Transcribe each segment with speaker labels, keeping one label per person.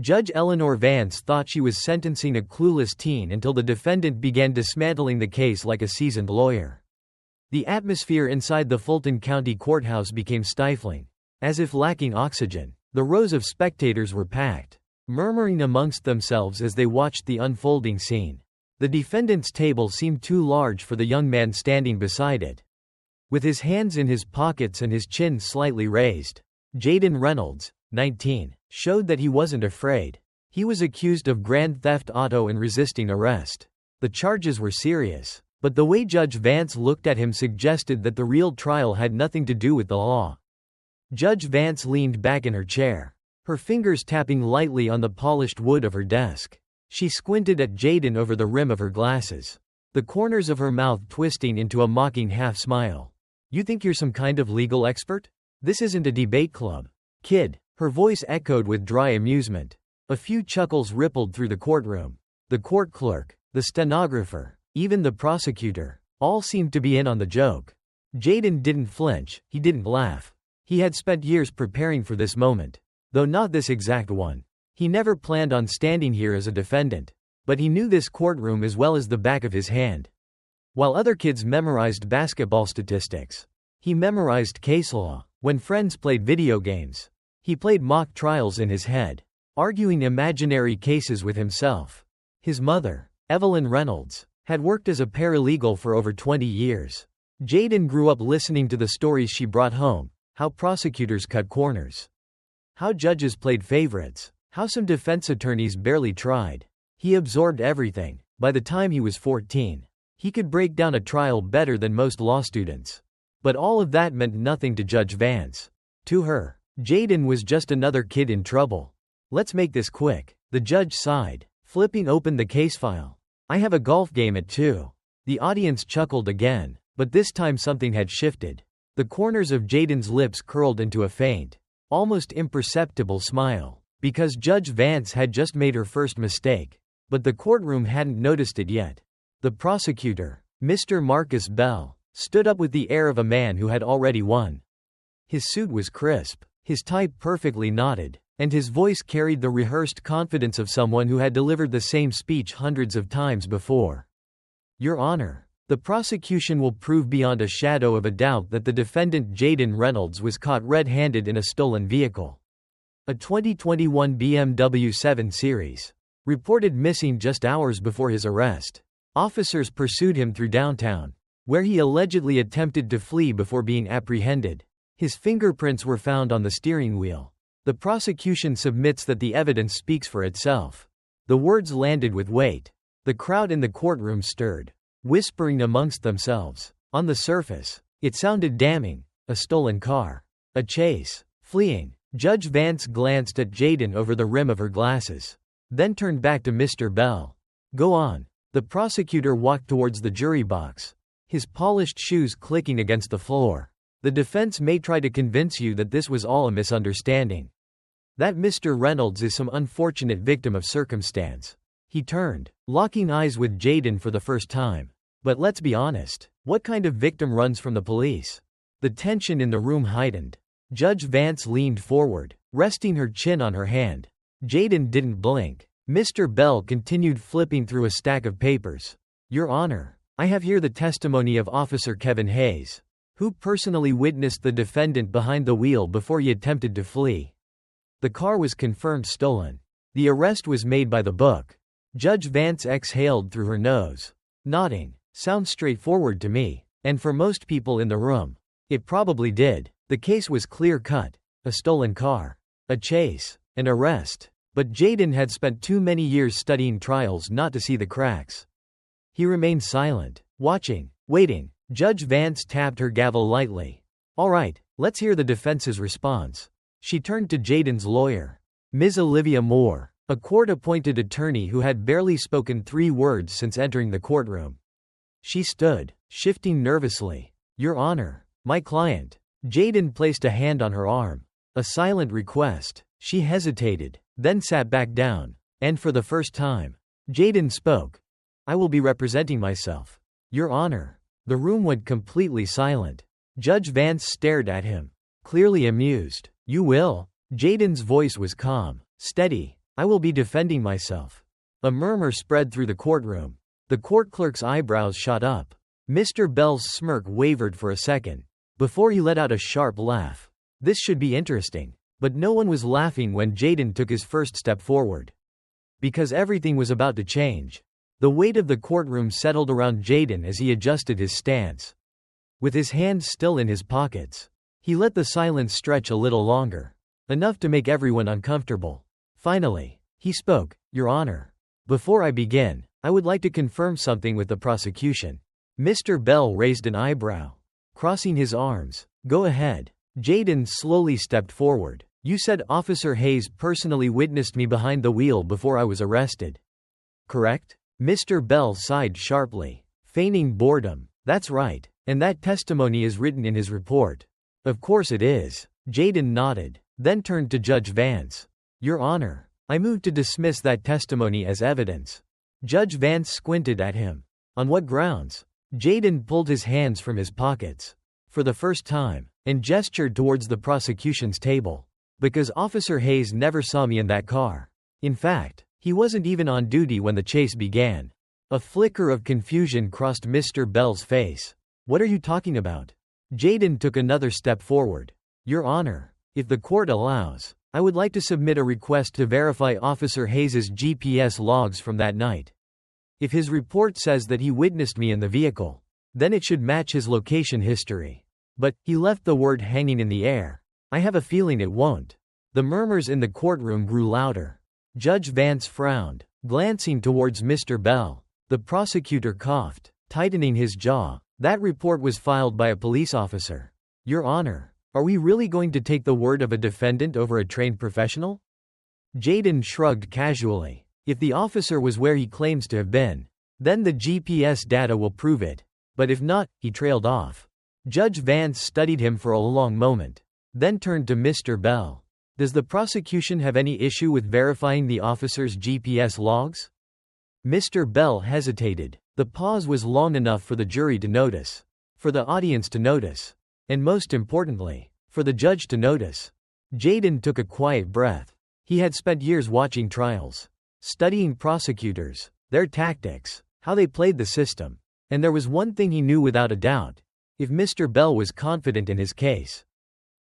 Speaker 1: Judge Eleanor Vance thought she was sentencing a clueless teen until the defendant began dismantling the case like a seasoned lawyer. The atmosphere inside the Fulton County Courthouse became stifling. As if lacking oxygen, the rows of spectators were packed, murmuring amongst themselves as they watched the unfolding scene. The defendant's table seemed too large for the young man standing beside it. With his hands in his pockets and his chin slightly raised, Jaden Reynolds, 19, showed that he wasn't afraid. He was accused of grand theft auto and resisting arrest. The charges were serious, but the way Judge Vance looked at him suggested that the real trial had nothing to do with the law. Judge Vance leaned back in her chair, her fingers tapping lightly on the polished wood of her desk. She squinted at Jaden over the rim of her glasses, the corners of her mouth twisting into a mocking half-smile. "You think you're some kind of legal expert? This isn't a debate club, kid." Her voice echoed with dry amusement. A few chuckles rippled through the courtroom. The court clerk, the stenographer, even the prosecutor, all seemed to be in on the joke. Jaden didn't flinch, he didn't laugh. He had spent years preparing for this moment, though not this exact one. He never planned on standing here as a defendant, but he knew this courtroom as well as the back of his hand. While other kids memorized basketball statistics, he memorized case law. When friends played video games, he played mock trials in his head, arguing imaginary cases with himself. His mother, Evelyn Reynolds, had worked as a paralegal for over 20 years. Jaden grew up listening to the stories she brought home, how prosecutors cut corners, how judges played favorites, how some defense attorneys barely tried. He absorbed everything. By the time he was 14, he could break down a trial better than most law students. But all of that meant nothing to Judge Vance. To her, Jaden was just another kid in trouble. "Let's make this quick," the judge sighed, flipping open the case file. "I have a golf game at 2. The audience chuckled again, but this time something had shifted. The corners of Jaden's lips curled into a faint, almost imperceptible smile, because Judge Vance had just made her first mistake. But the courtroom hadn't noticed it yet. The prosecutor, Mr. Marcus Bell, stood up with the air of a man who had already won. His suit was crisp, his tie perfectly knotted, and his voice carried the rehearsed confidence of someone who had delivered the same speech hundreds of times before. "Your Honor, the prosecution will prove beyond a shadow of a doubt that the defendant Jaden Reynolds was caught red-handed in a stolen vehicle. A 2021 BMW 7 Series. Reported missing just hours before his arrest. Officers pursued him through downtown, where he allegedly attempted to flee before being apprehended. His fingerprints were found on the steering wheel. The prosecution submits that the evidence speaks for itself." The words landed with weight. The crowd in the courtroom stirred, whispering amongst themselves. On the surface, it sounded damning. A stolen car. A chase. Fleeing. Judge Vance glanced at Jaden over the rim of her glasses, then turned back to Mr. Bell. "Go on." The prosecutor walked towards the jury box, his polished shoes clicking against the floor. "The defense may try to convince you that this was all a misunderstanding. That Mr. Reynolds is some unfortunate victim of circumstance." He turned, locking eyes with Jaden for the first time. "But let's be honest, what kind of victim runs from the police?" The tension in the room heightened. Judge Vance leaned forward, resting her chin on her hand. Jaden didn't blink. Mr. Bell continued flipping through a stack of papers. "Your Honor, I have here the testimony of Officer Kevin Hayes, who personally witnessed the defendant behind the wheel before he attempted to flee. The car was confirmed stolen. The arrest was made by the book." Judge Vance exhaled through her nose, nodding. "Sounds straightforward to me. And for most people in the room, it probably did. The case was clear-cut. A stolen car. A chase. An arrest. But Jaden had spent too many years studying trials not to see the cracks." He remained silent, watching, waiting. Judge Vance tapped her gavel lightly. "All right, let's hear the defense's response." She turned to Jaden's lawyer, Ms. Olivia Moore, a court-appointed attorney who had barely spoken 3 words since entering the courtroom. She stood, shifting nervously. "Your Honor, my client." Jaden placed a hand on her arm. A silent request. She hesitated, then sat back down. And for the first time, Jaden spoke. "I will be representing myself." "Your Honor." The room went completely silent. Judge Vance stared at him, clearly amused. "You will?" Jaden's voice was calm, steady. I will be defending myself." A murmur spread through the courtroom. The court clerk's eyebrows shot up. Mr. Bell's smirk wavered for a second, before he let out a sharp laugh. This should be interesting. But no one was laughing when Jaden took his first step forward. Because everything was about to change. The weight of the courtroom settled around Jaden as he adjusted his stance. With his hands still in his pockets, he let the silence stretch a little longer. Enough to make everyone uncomfortable. Finally, he spoke, "Your Honor. Before I begin, I would like to confirm something with the prosecution." Mr. Bell raised an eyebrow, crossing his arms. "Go ahead." Jaden slowly stepped forward. "You said Officer Hayes personally witnessed me behind the wheel before I was arrested. Correct?" Mr. Bell sighed sharply, feigning boredom. "That's right. And that testimony is written in his report." "Of course it is." Jaden nodded, then turned to Judge Vance. "Your Honor, I move to dismiss that testimony as evidence." Judge Vance squinted at him. "On what grounds?" Jaden pulled his hands from his pockets, for the first time, and gestured towards the prosecution's table. "Because Officer Hayes never saw me in that car. In fact, he wasn't even on duty when the chase began." A flicker of confusion crossed Mr. Bell's face. "What are you talking about?" Jaden took another step forward. "Your Honor, if the court allows, I would like to submit a request to verify Officer Hayes's GPS logs from that night. If his report says that he witnessed me in the vehicle, then it should match his location history. But," he left the word hanging in the air, "I have a feeling it won't." The murmurs in the courtroom grew louder. Judge Vance frowned, glancing towards Mr. Bell. The prosecutor coughed, tightening his jaw. "That report was filed by a police officer. Your Honor, are we really going to take the word of a defendant over a trained professional?" Jaden shrugged casually. "If the officer was where he claims to have been, then the GPS data will prove it. But if not," he trailed off. Judge Vance studied him for a long moment, then turned to Mr. Bell. "Does the prosecution have any issue with verifying the officer's GPS logs?" Mr. Bell hesitated. The pause was long enough for the jury to notice, for the audience to notice, and most importantly, for the judge to notice. Jaden took a quiet breath. He had spent years watching trials, studying prosecutors, their tactics, how they played the system. And there was one thing he knew without a doubt. If Mr. Bell was confident in his case,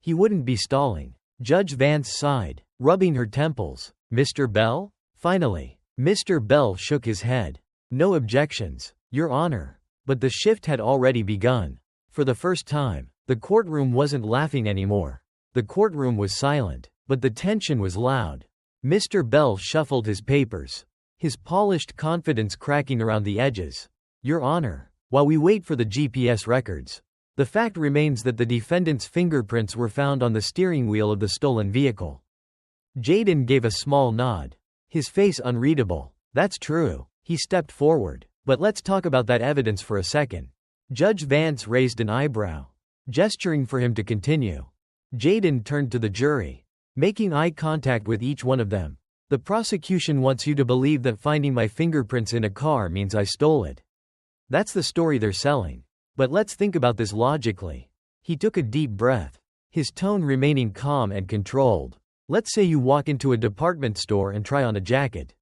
Speaker 1: he wouldn't be stalling. Judge Vance sighed, rubbing her temples. "Mr. Bell?" Finally, Mr. Bell shook his head. "No objections, Your Honor." But the shift had already begun. For the first time, the courtroom wasn't laughing anymore. The courtroom was silent, but the tension was loud. Mr. Bell shuffled his papers, his polished confidence cracking around the edges. "Your Honor, while we wait for the GPS records, the fact remains that the defendant's fingerprints were found on the steering wheel of the stolen vehicle." Jaden gave a small nod, his face unreadable. "That's true." He stepped forward. "But let's talk about that evidence for a second." Judge Vance raised an eyebrow, gesturing for him to continue. Jaden turned to the jury, making eye contact with each one of them. "The prosecution wants you to believe that finding my fingerprints in a car means I stole it. That's the story they're selling. But let's think about this logically." He took a deep breath, his tone remaining calm and controlled. "Let's say you walk into a department store and try on a jacket.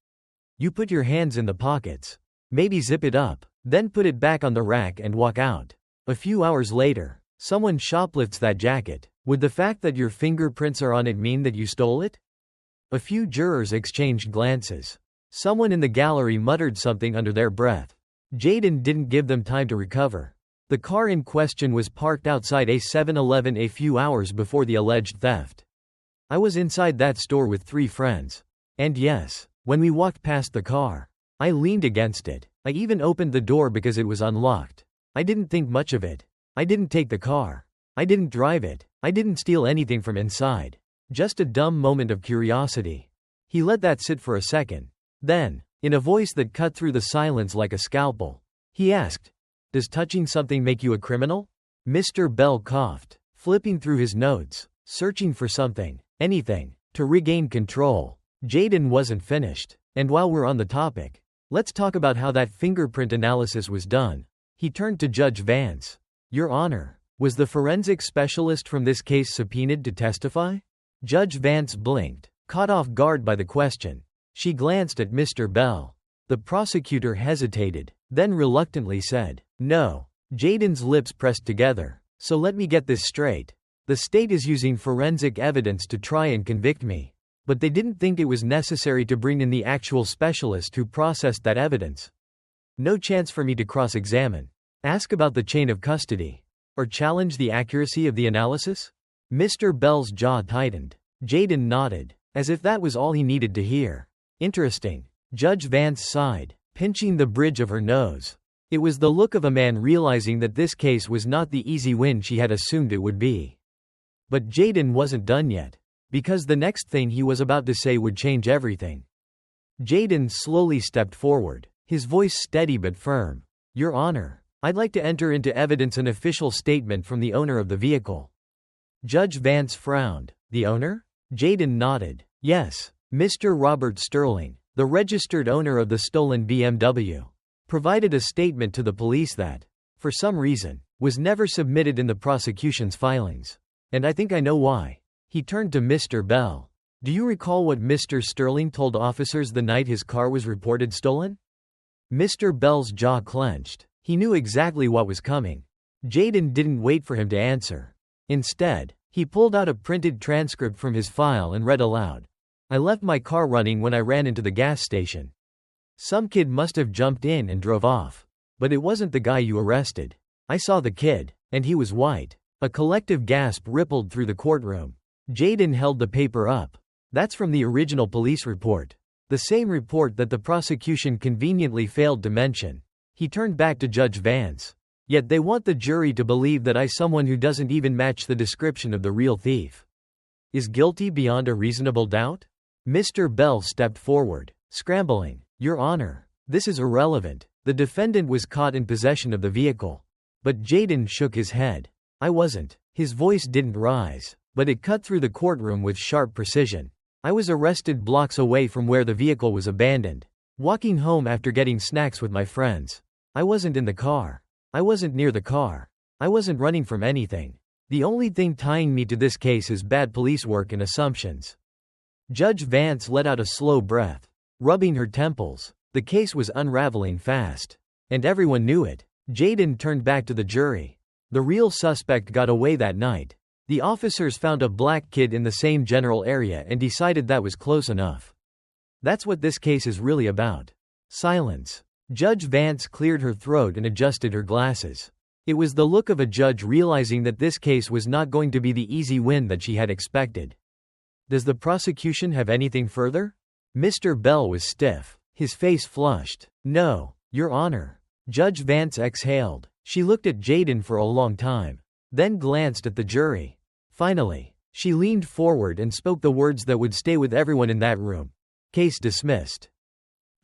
Speaker 1: You put your hands in the pockets, maybe zip it up, then put it back on the rack and walk out. A few hours later, someone shoplifts that jacket. Would the fact that your fingerprints are on it mean that you stole it?" A few jurors exchanged glances. Someone in the gallery muttered something under their breath. Jaden didn't give them time to recover. The car in question was parked outside a 7-Eleven a few hours before the alleged theft. "I was inside that store with 3 friends. And yes, when we walked past the car, I leaned against it. I even opened the door because it was unlocked. I didn't think much of it. I didn't take the car. I didn't drive it. I didn't steal anything from inside. Just a dumb moment of curiosity." He let that sit for a second. Then, in a voice that cut through the silence like a scalpel, he asked, "Does touching something make you a criminal?" Mr. Bell coughed, flipping through his notes, searching for something, anything, to regain control. Jaden wasn't finished. "And while we're on the topic, let's talk about how that fingerprint analysis was done." He turned to Judge Vance. "Your Honor, was the forensic specialist from this case subpoenaed to testify?" Judge Vance blinked, caught off guard by the question. She glanced at Mr. Bell. The prosecutor hesitated, then reluctantly said, "No." Jayden's lips pressed together. "So let me get this straight. The state is using forensic evidence to try and convict me. But they didn't think it was necessary to bring in the actual specialist who processed that evidence. No chance for me to cross-examine, ask about the chain of custody, or challenge the accuracy of the analysis?" Mr. Bell's jaw tightened. Jayden nodded, as if that was all he needed to hear. "Interesting." Judge Vance sighed, pinching the bridge of her nose. It was the look of a man realizing that this case was not the easy win she had assumed it would be. But Jayden wasn't done yet, because the next thing he was about to say would change everything. Jayden slowly stepped forward, his voice steady but firm. "Your Honor, I'd like to enter into evidence an official statement from the owner of the vehicle." Judge Vance frowned. "The owner?" Jayden nodded. "Yes, Mr. Robert Sterling, the registered owner of the stolen BMW, provided a statement to the police that, for some reason, was never submitted in the prosecution's filings. And I think I know why." He turned to Mr. Bell. "Do you recall what Mr. Sterling told officers the night his car was reported stolen?" Mr. Bell's jaw clenched. He knew exactly what was coming. Jayden didn't wait for him to answer. Instead, he pulled out a printed transcript from his file and read aloud. "I left my car running when I ran into the gas station. Some kid must have jumped in and drove off. But it wasn't the guy you arrested. I saw the kid, and he was white." A collective gasp rippled through the courtroom. Jayden held the paper up. "That's from the original police report. The same report that the prosecution conveniently failed to mention." He turned back to Judge Vance. "Yet they want the jury to believe that someone who doesn't even match the description of the real thief is guilty beyond a reasonable doubt?" Mr. Bell stepped forward, scrambling. "Your Honor, this is irrelevant. The defendant was caught in possession of the vehicle." But Jayden shook his head. "I wasn't." His voice didn't rise, but it cut through the courtroom with sharp precision. "I was arrested blocks away from where the vehicle was abandoned, walking home after getting snacks with my friends. I wasn't in the car. I wasn't near the car. I wasn't running from anything. The only thing tying me to this case is bad police work and assumptions." Judge Vance let out a slow breath, rubbing her temples. The case was unraveling fast, and everyone knew it. Jayden turned back to the jury. "The real suspect got away that night. The officers found a black kid in the same general area and decided that was close enough. That's what this case is really about." Silence. Judge Vance cleared her throat and adjusted her glasses. It was the look of a judge realizing that this case was not going to be the easy win that she had expected. "Does the prosecution have anything further?" Mr. Bell was stiff, his face flushed. "No, Your Honor." Judge Vance exhaled. She looked at Jayden for a long time, then glanced at the jury. Finally, she leaned forward and spoke the words that would stay with everyone in that room. "Case dismissed."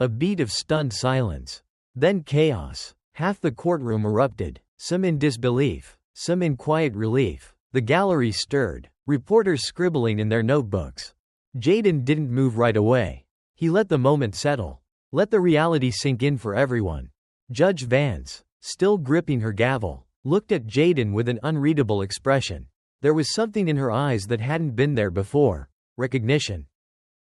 Speaker 1: A beat of stunned silence. Then chaos. Half the courtroom erupted, some in disbelief, some in quiet relief. The gallery stirred, reporters scribbling in their notebooks. Jayden didn't move right away. He let the moment settle. Let the reality sink in for everyone. Judge Vance, still gripping her gavel, looked at Jayden with an unreadable expression. There was something in her eyes that hadn't been there before. Recognition.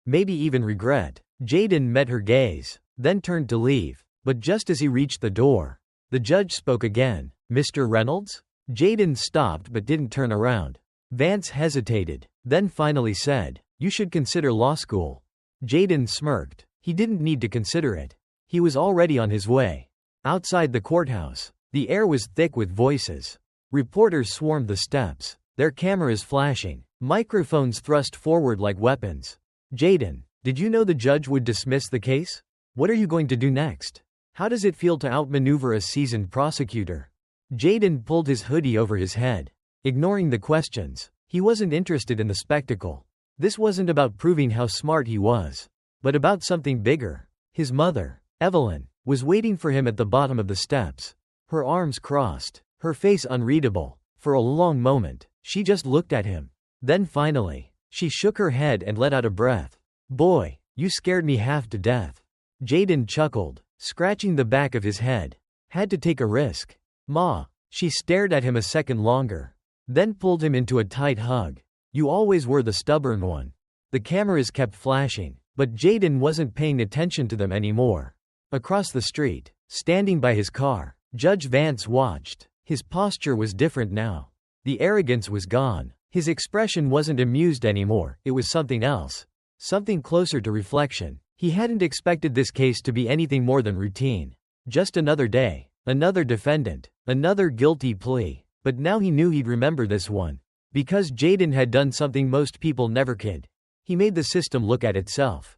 Speaker 1: Maybe even regret. Jayden met her gaze, then turned to leave. But just as he reached the door, the judge spoke again. "Mr. Reynolds?" Jayden stopped but didn't turn around. Vance hesitated, then finally said, "You should consider law school." Jayden smirked. He didn't need to consider it. He was already on his way. Outside the courthouse, the air was thick with voices. Reporters swarmed the steps, their cameras flashing, microphones thrust forward like weapons. "Jayden, did you know the judge would dismiss the case? What are you going to do next? How does it feel to outmaneuver a seasoned prosecutor?" Jayden pulled his hoodie over his head, ignoring the questions. He wasn't interested in the spectacle. This wasn't about proving how smart he was, but about something bigger. His mother, Evelyn, was waiting for him at the bottom of the steps, her arms crossed, her face unreadable. For a long moment, she just looked at him. Then finally, she shook her head and let out a breath. "Boy, you scared me half to death." Jayden chuckled, scratching the back of his head. "Had to take a risk." "Ma." She stared at him a second longer, then pulled him into a tight hug. "You always were the stubborn one." The cameras kept flashing, but But Jaden wasn't paying attention to them anymore. Across the street, standing by his car, Judge Vance watched. His posture was different now. The arrogance was gone. His expression wasn't amused anymore, it was something else. Something closer to reflection. He hadn't expected this case to be anything more than routine. Just another day, another defendant, another guilty plea. But now he knew he'd remember this one. Because Jaden had done something most people never could. He made the system look at itself.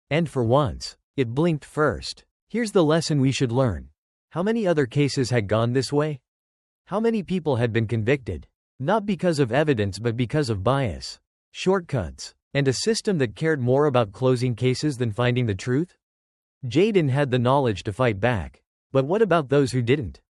Speaker 1: And for once, it blinked first. Here's the lesson we should learn. How many other cases had gone this way? How many people had been convicted? Not because of evidence but because of bias, shortcuts, and a system that cared more about closing cases than finding the truth? Jaden had the knowledge to fight back. But what about those who didn't?